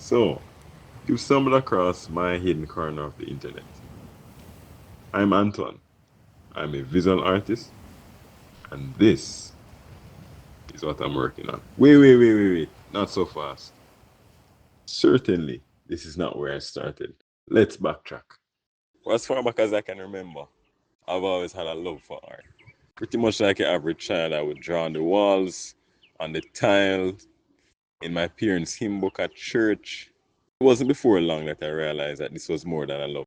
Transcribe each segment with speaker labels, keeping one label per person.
Speaker 1: So, you stumbled across my hidden corner of the internet. I'm Anton. I'm a visual artist, and this is what I'm working on. Wait. Not so fast. Certainly, this is not where I started. Let's backtrack. For as far back as I can remember, I've always had a love for art. Pretty much like an average child, I would draw on the walls, on the tiles, in my parents' hymn book at church. It wasn't before long that I realized that this was more than a love.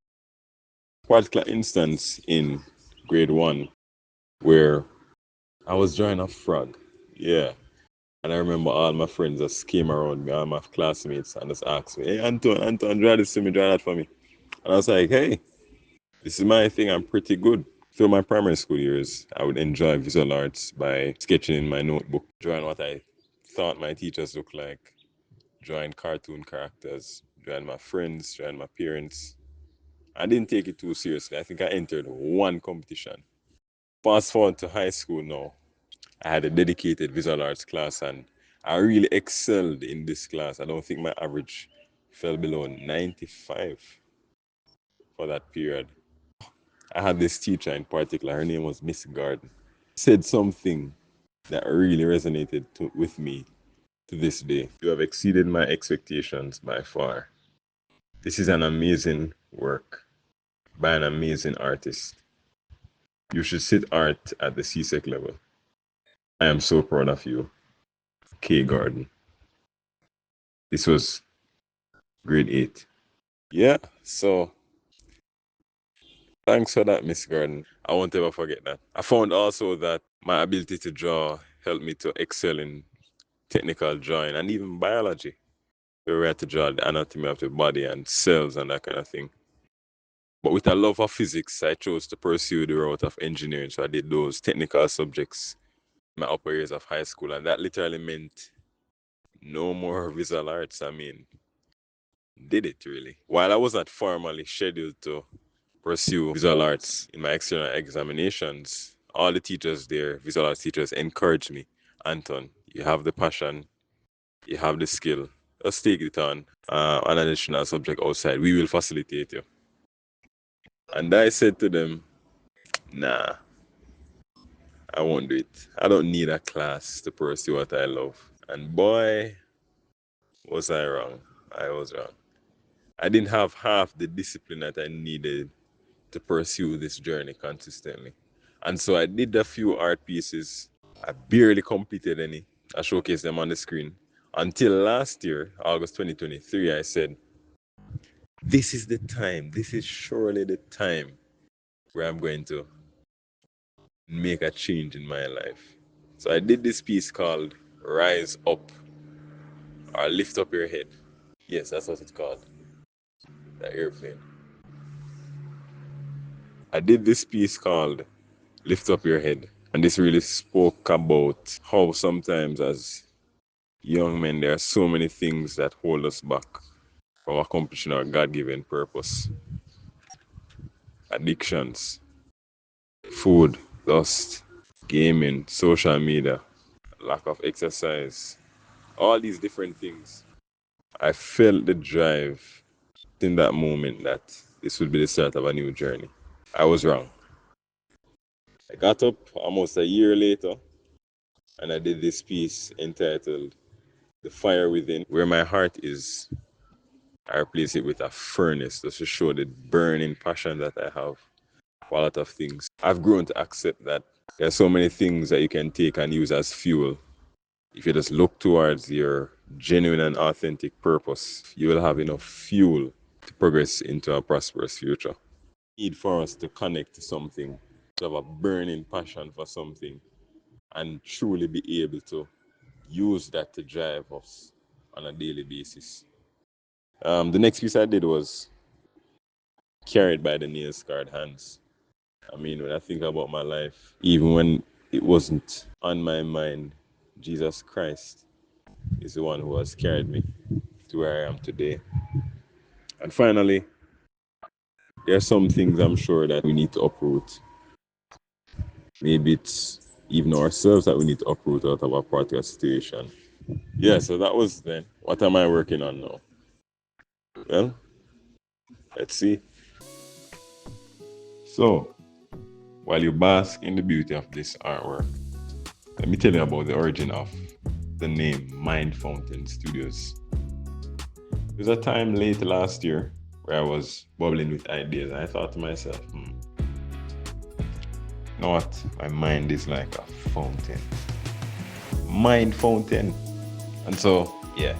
Speaker 1: Particular instance in grade one where I was drawing a frog. Yeah. And I remember all my friends just came around me, all my classmates, and just asked me, hey, Anton, draw this for me, draw that for me. And I was like, hey, this is my thing, I'm pretty good. Through my primary school years, I would enjoy visual arts by sketching in my notebook, drawing what I thought my teachers looked like, drawing cartoon characters, drawing my friends, drawing my parents. I didn't take it too seriously. I think I entered one competition. Fast forward to high school now, I had a dedicated visual arts class and I really excelled in this class. I don't think my average fell below 95 for that period. I had this teacher in particular, her name was Miss Garden. Said something that really resonated with me to this day. You have exceeded my expectations by far. This is an amazing work by an amazing artist. You should sit art at the CSEC level. I am so proud of you, K Garden. This was grade 8. Yeah, so thanks for that, Miss Garden. I won't ever forget that. I found also that my ability to draw helped me to excel in technical drawing and even biology, where we had to draw the anatomy of the body and cells and that kind of thing. But with a love of physics, I chose to pursue the route of engineering. So I did those technical subjects in my upper years of high school, and that literally meant no more visual arts. I mean, did it really. While I was not formally scheduled to pursue visual arts in my external examinations, all the teachers there, visual arts teachers, encouraged me. Anton, you have the passion, you have the skill. Just take it on an additional subject outside. We will facilitate you. And I said to them, nah, I won't do it. I don't need a class to pursue what I love. And boy, was I wrong. I was wrong. I didn't have half the discipline that I needed to pursue this journey consistently. And so I did a few art pieces. I barely completed any. I showcased them on the screen. Until last year, August 2023, I said, this is the time. This is surely the time where I'm going to make a change in my life. So I did this piece called Rise Up or Lift Up Your Head. Yes, that's what it's called. The airplane. I did this piece called Lift Up Your Head. And this really spoke about how sometimes as young men there are so many things that hold us back from accomplishing our God-given purpose. Addictions, food, lust, gaming, social media, lack of exercise, all these different things. I felt the drive in that moment that this would be the start of a new journey. I was wrong. I got up almost a year later and I did this piece entitled The Fire Within. Where my heart is, I replace it with a furnace just to show the burning passion that I have for a lot of things. I've grown to accept that there are so many things that you can take and use as fuel. If you just look towards your genuine and authentic purpose, you will have enough fuel to progress into a prosperous future. Need for us to connect to something, to have a burning passion for something, and truly be able to use that to drive us on a daily basis. The next piece I did was Carried by the Nail Scarred Hands. I mean, when I think about my life, even when it wasn't on my mind, Jesus Christ is the one who has carried me to where I am today. And finally, there are some things I'm sure that we need to uproot. Maybe it's even ourselves that we need to uproot out of a particular situation. Yeah, so that was then. What am I working on now? Well, let's see. So, while you bask in the beauty of this artwork, let me tell you about the origin of the name Mind Fountain Studios. There was a time late last year where I was bubbling with ideas, and I thought to myself, you know what? My mind is like a fountain. Mind fountain. And so, yeah.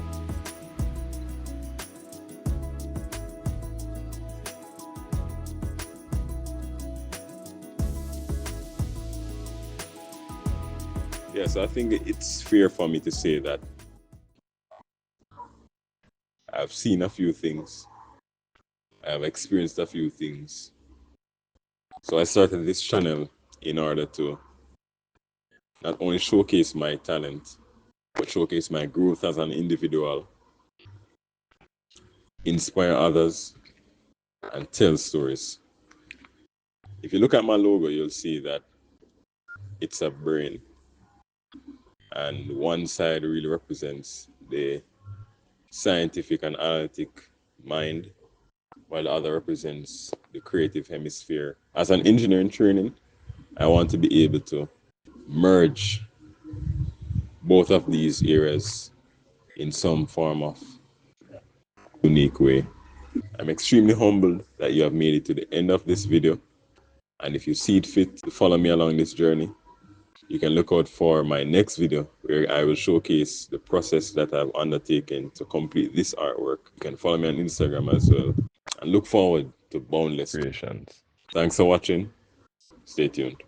Speaker 1: Yeah, so I think it's fair for me to say that I've seen a few things, I've experienced a few things. So I started this channel in order to not only showcase my talent, but showcase my growth as an individual, inspire others, and tell stories. If you look at my logo, you'll see that it's a brain, and one side really represents the scientific and analytic mind, while the other represents the creative hemisphere. As an engineer in training, I want to be able to merge both of these areas in some form of unique way. I'm extremely humbled that you have made it to the end of this video. And if you see it fit to follow me along this journey, you can look out for my next video where I will showcase the process that I've undertaken to complete this artwork. You can follow me on Instagram as well. And look forward to boundless creations. Thanks for watching. Stay tuned.